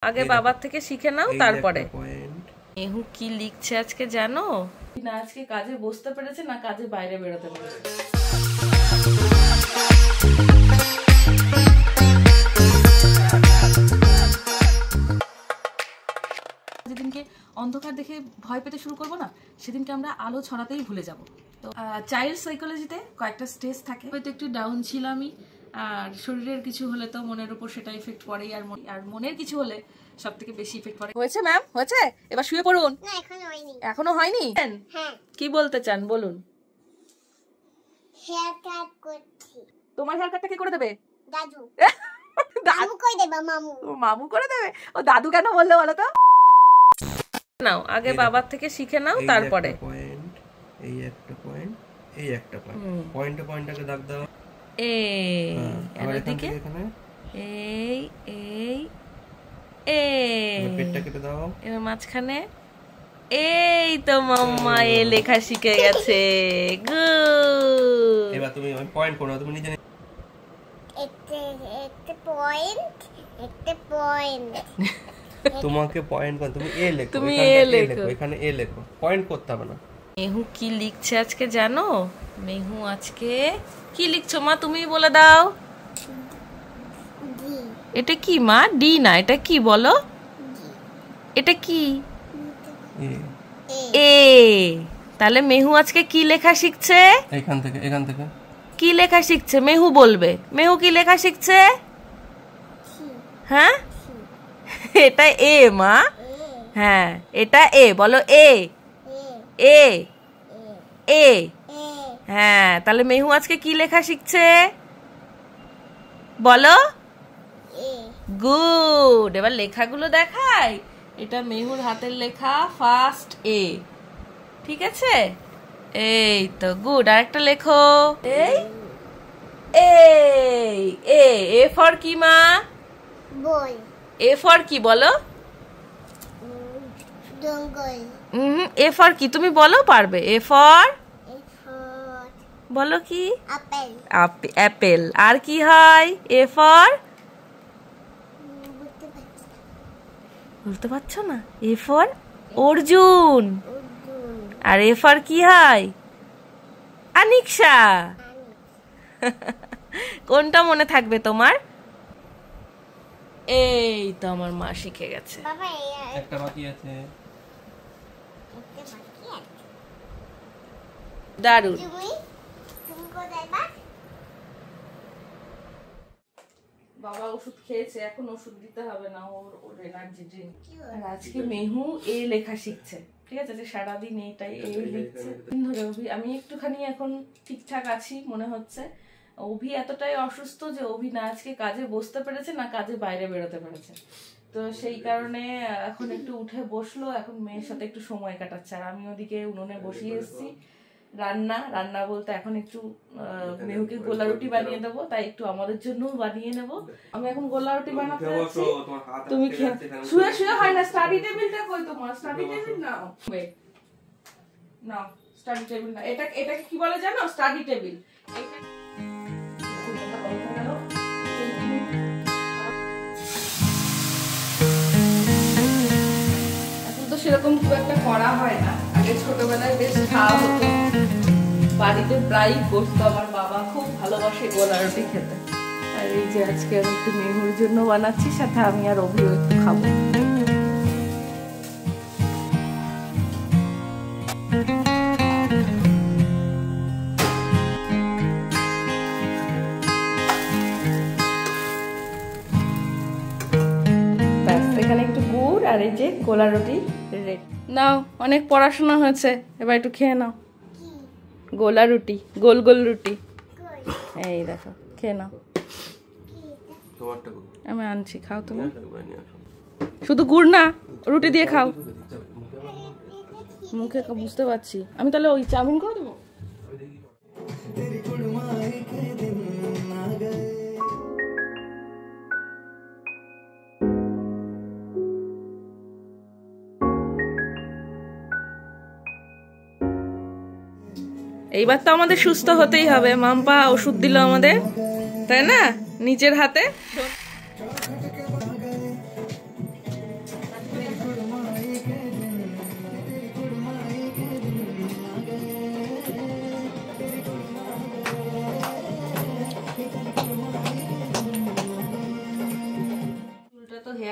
আগে বাবার থেকে শিখে নাও তারপরে। মেহু কি লিখছে আজকে জানো? না আজকে কাজে বসতে পেরেছে না কাজে বাইরে বেরোতে পেরেছে। যেদিনকে অন্ধকার দেখে ভয় পেতে শুরু করবো না, সেদিনকে আমরা আলো ছড়াতেই ভুলে যাব। তো চাইল্ড সাইকোলজিতে কয়েকটা স্টেজ থাকে। হয়তো একটু ডাউন ছিলামই, আর শরীরের কিছু হলে তো মনের উপর সেটা ইফেক্ট পড়েই, আর মনের কিছু হলে সব থেকে বেশি ইফেক্ট পড়ে। হয়েছে ম্যাম, হয়েছে? এবার শুয়ে পড়ুন। না এখনো হয়নি। এখনো হয়নি? হ্যাঁ। কি বলতে চান বলুন। হেয়ার কাট করছি। তোমার হেয়ার কাটটা কে করে দেবে? দাদু। দাদু করে দেবে? মামু। মামু করে দেবে? ও দাদু কেন বললে বলো তো? নাও আগে বাবার থেকে শিখে নাও তারপরে। এই একটা পয়েন্ট, এই একটা পয়েন্ট, পয়েন্টটাকে দাগ দাও। এর দিকে এখানে এই পেটটা কেটে দাও। এবার মাঝখানে এই তো মাম্মা এ লেখা শিখে গেছে। গুড। এবার তুমি পয়েন্ট করো, তুমি নিজে একটা পয়েন্ট তোমাকে পয়েন্ট করো, তুমি এ লেখো, তুমি এখানে এ লেখো, পয়েন্ট করতে হবে না। মেহু কি লিখছে আজকে জানো? মেহু আজকে কি লিখছো মা, তুমি বলে দাও। এটা কি মা? ডি না, এটা কি বলো? এটা কি? এ। তাহলে মেহু আজকে কি লেখা শিখছে? এখান থেকে কি লেখা শিখছে মেহু বলবে। মেহু কি লেখা শিখছে? হ্যাঁ এটা এ মা। হ্যাঁ এটা এ, বলো এ এ এ। হ্যাঁ তাহলে মেহু আজকে কি লেখা শিখছে বলো? গুড। এবার লেখাগুলো দেখাই। এটা মেহুর হাতের লেখা ফার্স্ট এ, ঠিক আছে? এই তো গুড। আর একটা লেখো। এই এ এ ফর কি মা? বল। এ ফর কি বলো? জঙ্গল। এ ফর কি তুমি বলো, পারবে? এ ফর বলো কি? আপেল। অ্যাপেল। আর কি হয়? এ ফর বলতে পারছো না? A for Arjun. আর এ ফর কি হয়? আনিকশা। কোনটা মনে থাকবে তোমার? এই তো আমার মা শিখে গেছে। বাবা একটা বাকি আছে। দারুণ। তুমি কোথায় বা? বাবা ওষুধ খেয়েছে, এখন ওষুধ দিতে হবে না, ওর এনার্জি ড্রিঙ্ক। আর আজকে মেহু এ লেখা শিখছে, ঠিক আছে? যে সারাদিন এইটাই এ লিখছে ধরে। আমি একটুখানি এখন ঠিকঠাক আছি মনে হচ্ছে। অভি এতটাই অসুস্থ যে অভি না আজকে কাজে বসতে পেরেছে না কাজে বাইরে বেরোতে পেরেছে। তো সেই কারণে এখন একটু উঠে বসলো, এখন মেয়ের সাথে একটু সময় কাটাচ্ছে। আর আমি ওদিকে উনুনে বসিয়ে এসেছি রান্না বলতে এখন একটু মেহুকে গোলা রুটি বানিয়ে দেবো, তাই একটু আমাদের জন্য বানিয়ে নেব। আমি এখন গোলা রুটি বানাতে যাচ্ছি। তুমি শুয়ে শুয়ে হয় না। স্টাডি টেবিলটা কই তোমার? স্টাডি টেবিল নাও, নাও স্টাডি টেবিল না। এটাকে কি বলে জানো? Study table. এখন তো সেরকম খুব একটা করা হয় না, আগে ছোটবেলায় বেশ খাওয়া হতো, বাড়িতে প্রায় করতো। আমার বাবা খুব ভালোবাসে গোলা রুটি খেতে। আর এই যে আজকে আমি একটু মেহুর জন্য বানাচ্ছি, সাথে আমি আর অভিও একটু খাবো। এখানে একটু গুড় আর এই যে গোলা রুটি রেডি। নাও, অনেক পড়াশোনা হয়েছে, এবার একটু খেয়ে নাও। গোলা রুটি, গোল গোল রুটি। এই দেখো, খেয়ে নাও। আমি আনছি, খাও তুমি। শুধু গুড় না, রুটি দিয়ে খাও। মুখে বুঝতে পারছি আমি। তাহলে ওই চাউমিন করে দেবো। এইবার তো আমাদের সুস্থ হতেই হবে। মাম্পা ওষুধ দিল আমাদের, তাই না? নিজের হাতে।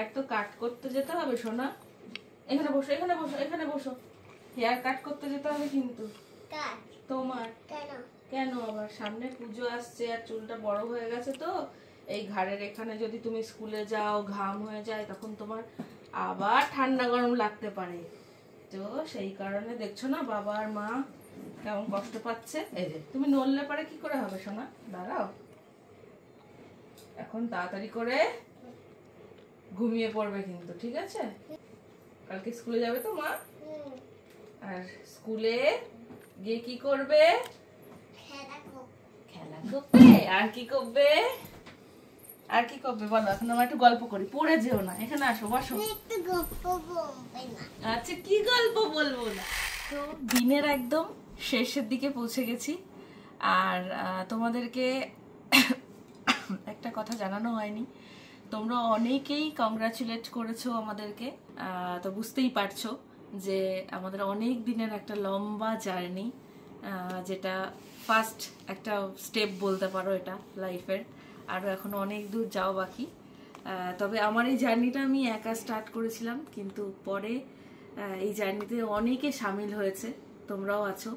হেয়ার তো কাট করতে যেতে হবে সোনা। এখানে বসো, এখানে বসো, এখানে বসো। হেয়ার কাট করতে যেতে হবে কিন্তু কাট তোমার। কেন? কেন আবার? সামনে পুজো আসছে আর চুলটা বড় হয়ে গেছে তো, এই ঘাড়ের এখানে যদি তুমি স্কুলে যাও ঘাম হয়ে যায় তখন তোমার আবার ঠান্ডা গরম লাগতে পারে। তো সেই কারণে দেখছো না বাবা আর মা কেমন কষ্ট পাচ্ছে। এই যে তুমি নড়লে পারে কি করে হবে সোনা? দাঁড়াও, এখন তাড়াতাড়ি করে ঘুমিয়ে পড়বে কিন্তু, ঠিক আছে? কালকে স্কুলে যাবে তো মা? আর স্কুলে গিয়ে কি করবে? খেলা করবে। আর কি করবে? আর কি করবে বলো? এখন আমরা একটু গল্প করি, পড়ে যেও না। এখানে আসো, বসো। একটু গল্প বলবে না? আচ্ছা, কি গল্প বলবো না? তো দিনের একদম শেষের দিকে পৌঁছে গেছি। আর তোমাদেরকে একটা কথা জানানো হয়নি, তোমরা অনেকেই কংগ্রাচুলেট করেছো আমাদেরকে। তো বুঝতেই পারছো যে আমাদের অনেক দিনের একটা লম্বা জার্নি, যেটা ফার্স্ট একটা স্টেপ বলতে পারো এটা লাইফের। আরও এখনো অনেক দূর যাও বাকি। তবে আমার এই জার্নিটা আমি একা স্টার্ট করেছিলাম, কিন্তু পরে এই জার্নিতে অনেকে সামিল হয়েছে, তোমরাও আছো।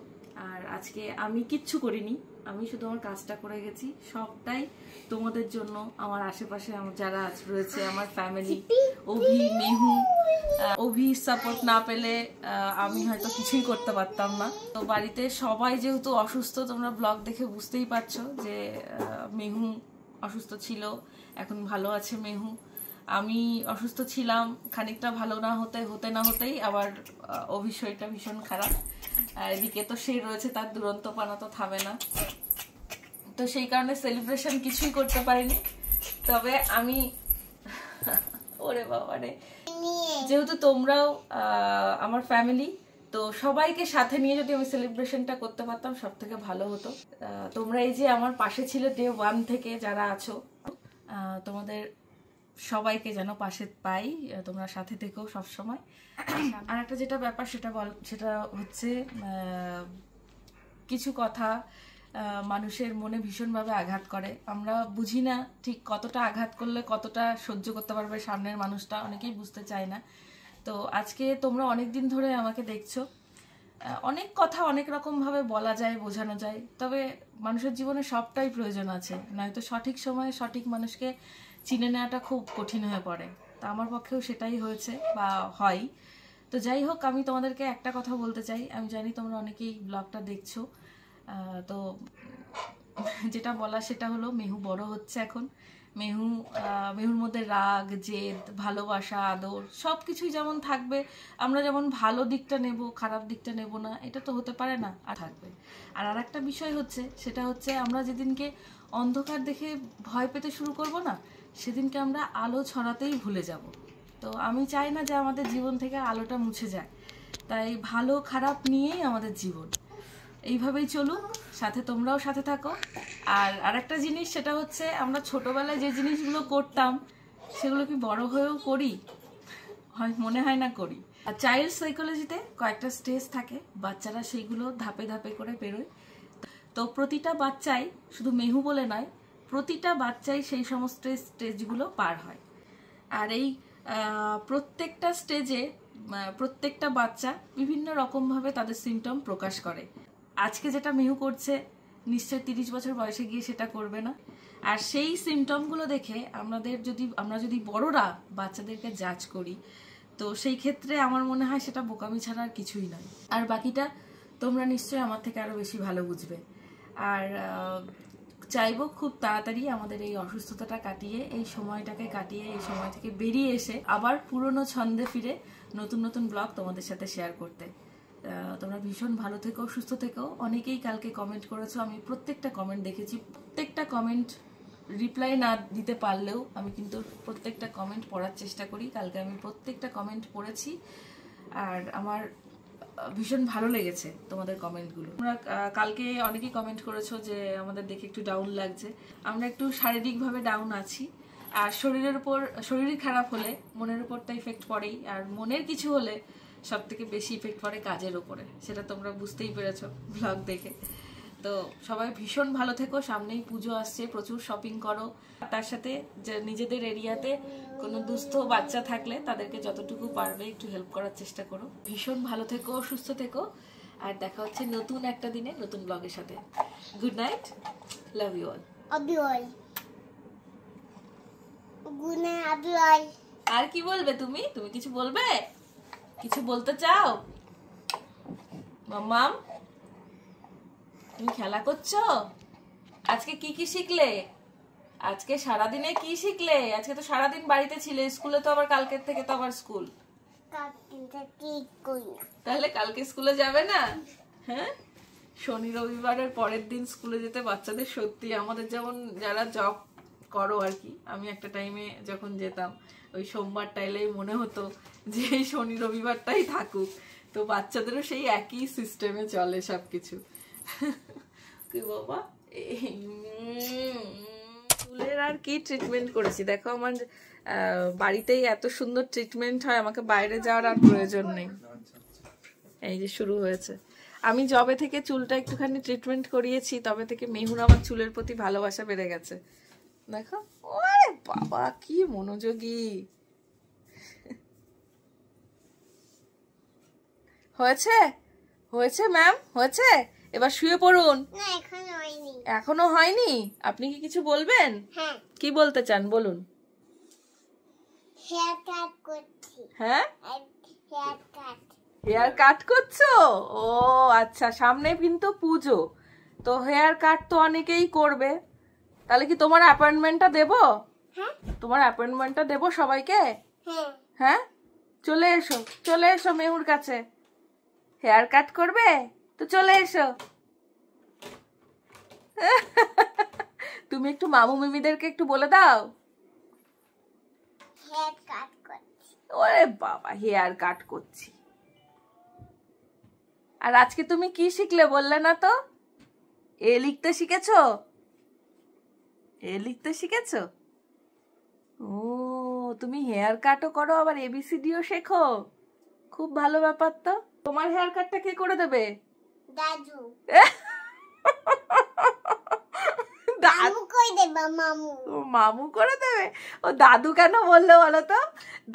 আর আজকে আমি কিচ্ছু করিনি, আমি শুধু আমার কাজটা করে গেছি। সবটাই তোমাদের জন্য, আমার আশেপাশে আমার যারা রয়েছে, আমার ফ্যামিলি, অভি, মেহু। অভি সাপোর্ট না পেলে আমি হয়তো কিছুই করতে পারতাম না। তো বাড়িতে সবাই যেহেতু অসুস্থ, তোমরা ব্লগ দেখে বুঝতেই পারছো যে মেহু অসুস্থ ছিল, এখন ভালো আছে মেহু। আমি অসুস্থ ছিলাম, খানিকটা ভালো না হতেই আবার অভিষয়টা ভীষণ খারাপ। আর এদিকে তো সে রয়েছে, তার দুরন্ত পানা তো থামে না। তো সেই কারণে সেলিব্রেশন কিছুই করতে পারিনি। তবে আমি ওরে বাবা রে, যেহেতু তোমরাও আমার ফ্যামিলি, তো সবাইকে সাথে নিয়ে যদি আমি সেলিব্রেশনটা করতে পারতাম সব থেকে ভালো হতো। তোমরা এই যে আমার পাশে ছিলে ডে 1 থেকে যারা আছো, তোমাদের সবাইকে যেন পাশে পাই, তোমরা সাথে থেকেও সবসময়। আর একটা যেটা ব্যাপার সেটা হচ্ছে কিছু কথা মানুষের মনে ভীষণভাবে আঘাত করে। আমরা বুঝি না ঠিক কতটা আঘাত করলে কতটা সহ্য করতে পারবে সামনের মানুষটা, অনেকেই বুঝতে চায় না। তো আজকে তোমরা অনেক দিন ধরে আমাকে দেখছো, অনেক কথা অনেক রকমভাবে বলা যায়, বোঝানো যায়, তবে মানুষের জীবনে সবটাই প্রয়োজন আছে, নয়তো সঠিক সময়ে সঠিক মানুষকে চিনে নেওয়াটা খুব কঠিন হয়ে পড়ে। তা আমার পক্ষেও সেটাই হয়েছে বা হয়। তো যাই হোক, আমি তোমাদেরকে একটা কথা বলতে চাই। আমি জানি তোমরা অনেকেই ব্লগটা দেখছো, তো যেটা বলা সেটা হলো মেহু বড় হচ্ছে এখন। মেহুর মধ্যে রাগ, জেদ, ভালোবাসা, আদর সব কিছুই যেমন থাকবে। আমরা যেমন ভালো দিকটা নেব, খারাপ দিকটা নেব না, এটা তো হতে পারে না, আর থাকবে। আর একটা বিষয় হচ্ছে, সেটা হচ্ছে আমরা যেদিনকে অন্ধকার দেখে ভয় পেতে শুরু করব না, সেদিনকে আমরা আলো ছড়াতেই ভুলে যাব। তো আমি চাই না যে আমাদের জীবন থেকে আলোটা মুছে যায়, তাই ভালো খারাপ নিয়েই আমাদের জীবন। এইভাবেই চলুক, সাথে তোমরাও সাথে থাকো। আর আরেকটা জিনিস, সেটা হচ্ছে আমরা ছোটবেলায় যে জিনিসগুলো করতাম সেগুলো কি বড় হয়েও করি? মনে হয় না করি। আর চাইল্ড সাইকোলজিতে কয়েকটা স্টেজ থাকে, বাচ্চারা সেইগুলো ধাপে ধাপে করে পেরোয়। তো প্রতিটা বাচ্চাই, শুধু মেহু বলে নয়, প্রতিটা বাচ্চাই সেই সমস্ত স্টেজগুলো পার হয়। আর এই প্রত্যেকটা স্টেজে প্রত্যেকটা বাচ্চা বিভিন্ন রকমভাবে তাদের সিমটম প্রকাশ করে। আজকে যেটা মেহু করছে, নিশ্চয় 30 বছর বয়সে গিয়ে সেটা করবে না। আর সেই সিমটমগুলো দেখে আমরা যদি বড়রা বাচ্চাদেরকে জাজ করি, তো সেই ক্ষেত্রে আমার মনে হয় সেটা বোকামি ছাড়া আর কিছুই নয়। আর বাকিটা তোমরা নিশ্চয়ই আমার থেকে আরো বেশি ভালো বুঝবে। আর চাইবো খুব তাড়াতাড়ি আমাদের এই অসুস্থতাটা কাটিয়ে, এই সময়টাকে কাটিয়ে, এই সময় থেকে বেরিয়ে এসে আবার পুরনো ছন্দে ফিরে নতুন নতুন ব্লগ তোমাদের সাথে শেয়ার করতে। তোমরা ভীষণ ভালো থেকো, সুস্থ থেকো। অনেকেই কালকে কমেন্ট করেছো, আমি প্রত্যেকটা কমেন্ট দেখেছি। প্রত্যেকটা কমেন্ট রিপ্লাই না দিতে পারলেও আমি কিন্তু প্রত্যেকটা কমেন্ট পড়ার চেষ্টা করি। কালকে আমি প্রত্যেকটা কমেন্ট পড়েছি, আর আমার ভীষণ ভালো লেগেছে তোমাদের কমেন্টগুলো। তোমরা কালকে অনেকেই কমেন্ট করেছো যে আমাদের দেখে একটু ডাউন লাগছে। আমরা একটু শারীরিকভাবে ডাউন আছি, আর শরীর খারাপ হলে মনের উপর তো ইফেক্ট পড়েই, আর মনের কিছু হলে সব থেকে বেশি ইফেক্ট পড়ে কাজের উপরে, সেটা তোমরা বুঝতেই পেরেছো ব্লগ দেখে। তো তো সবাই ভীষণ ভালো থেকো, সামনেই পুজো আসছে, প্রচুর শপিং করো, তার সাথে যে নিজেদের এরিয়াতে কোনো দুস্থ বাচ্চা থাকলে তাদেরকে যতটুকু পারবে একটু হেল্প করার চেষ্টা করো। ভীষণ ভালো থেকো, সুস্থ থেকো, আর দেখা হচ্ছে নতুন একটা দিনে নতুন ব্লগের সাথে। Good night, love you all. Good night. আর কি বলবে তুমি? তুমি কিছু বলবে? কিছু বলতে চাও? মাম্মাম, তুমি খেলা করছো? আজকে কি কি শিখলে? আজকে সারাদিনে কি শিখলে? আজকে তো সারাদিন বাড়িতে ছিলে, স্কুলে তো আবার কালকের থেকে তো আবার স্কুল। তাহলে কালকে স্কুলে যাবে না? হ্যাঁ, শনি রবিবারের পরের দিন স্কুলে যেতে বাচ্চাদের সত্যি, আমাদের যেমন যারা জব করো আর কি, আমি একটা টাইমে যখন যেতাম ওই সোমবারটাইলেই মনে হতো যে এই শনি রবিবারটাই থাকুক। তো বাচ্চাদেরও সেই একই সিস্টেমে চলে সবকিছু। কি বাবা, চুলের আর কি ট্রিটমেন্ট করেছি দেখো, আমার বাড়িতেই এত সুন্দর ট্রিটমেন্ট হয়, আমাকে বাইরে যাওয়ার আর প্রয়োজন নেই। এই যে শুরু হয়েছে, আমি যবে থেকে চুলটা একটুখানি ট্রিটমেন্ট করিয়েছি তবে থেকে মেহুর আমার চুলের প্রতি ভালোবাসা বেড়ে গেছে। দেখো, ওরে বাবা কি মনোযোগী হয়েছে। হয়েছে ম্যাম, হয়েছে। এবার শুয়ে পড়ুন। এখনো হয়নি? আপনি কি কিছু বলবেন? কি বলতে চান বলুন। হ্যাঁ, হেয়ার কাট করছো? ও আচ্ছা, সামনে কিন্তু পুজো, তো হেয়ার কাট তো অনেকেই করবে, তাহলে কি তোমার অ্যাপয়েন্টমেন্টটা দেবো? তোমার অ্যাপয়েন্টমেন্টটা দেবো সবাইকে? হ্যাঁ, চলে এসো, চলে এসো মেহুর কাছে। হেয়ার কাট করবে তো চলে এসো। তুমি একটু মামু মিমিদেরকে একটু বলে দাও। ওরে বাবা, হেয়ার কাট করছি। আর আজকে তুমি কি শিখলে বললে না তো? এ লিখতে শিখেছো? এ লিখতে শিখেছো? ও, তুমি হেয়ার কাটও করো আবার এবিসিডিও শেখো, খুব ভালো ব্যাপার তো। তোমার হেয়ার কাটটা কে করে দেবে? দাদু। মামু করে দেবে। মামু করে দেবে? ও দাদু কেন বললো বলো তো?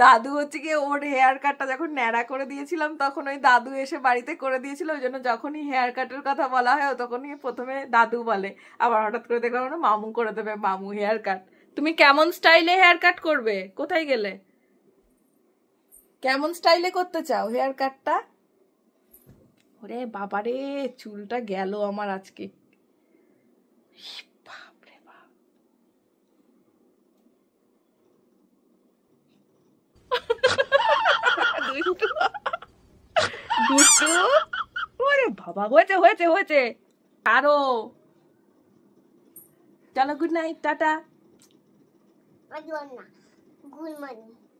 দাদু হচ্ছে কি, ওর হেয়ার কাটটা যখন ন্যাড়া করে দিয়েছিলাম তখন ওই দাদু এসে বাড়িতে করে দিয়েছিল, ওই জন্য যখনই হেয়ার কাটের কথা বলা হয় তখনই প্রথমে দাদু বলে, আবার হঠাৎ করে দেখলাম না মামু করে দেবে, মামু হেয়ার কাট। তুমি কেমন স্টাইলে হেয়ার কাট করবে? কোথায় গেলে? কেমন স্টাইলে করতে চাও হেয়ার কাটটা? ওরে বাবারে, চুলটা গেল আমার আজকে। বাপরে বাপ, দুষ্টু। ওরে বাবা, হয়েছে হয়েছে হয়েছে, আরো। চলো, গুড নাইট, টাটা।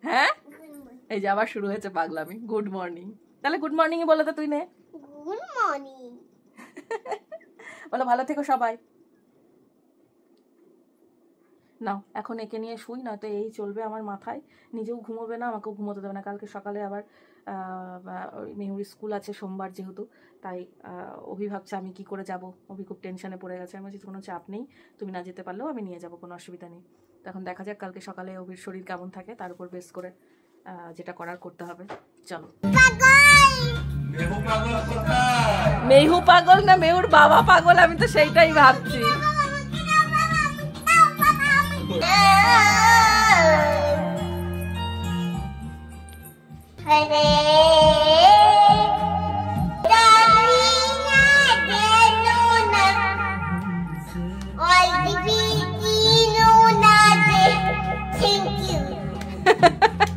হ্যাঁ, এই যে আবার শুরু হয়েছে পাগলামি। গুড মর্নিং, তাহলে গুড মর্নিং বলে তো তুই নে। Good morning. বলো ভালো থেকো সবাই। নাও এখন একে নিয়ে শুই, না তো এই চলবে আমার মাথায়, নিজেও ঘুমোবে না, আমাকেও ঘুমোতে দেবে না। কালকে সকালে আবার মেহুর স্কুল আছে সোমবার যেহেতু, তাই অভি ভাবছে আমি কি করে যাব। অভি খুব টেনশনে পড়ে গেছে। আমি বলছি কোনো চাপ নেই, তুমি না যেতে পারলেও আমি নিয়ে যাব, কোনো অসুবিধা নেই। তখন দেখা যাক কালকে সকালে অভির শরীর কেমন থাকে, তার উপর বেস করে যেটা করার করতে হবে। চলো। মেহু পাগল না মেহুর বাবা পাগল, আমি তো সেইটাই ভাবছি।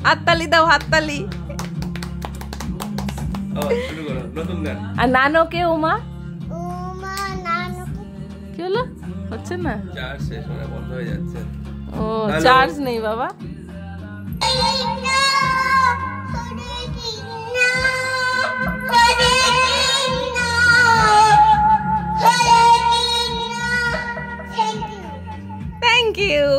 হাততালি দাও, হাততালি। আর নানকে ওমা কি হলো? হচ্ছে না, চার্জ শেষ হয়ে বন্ধ হয়ে যাচ্ছে। ও চার্জ নেই বাবা। Thank you.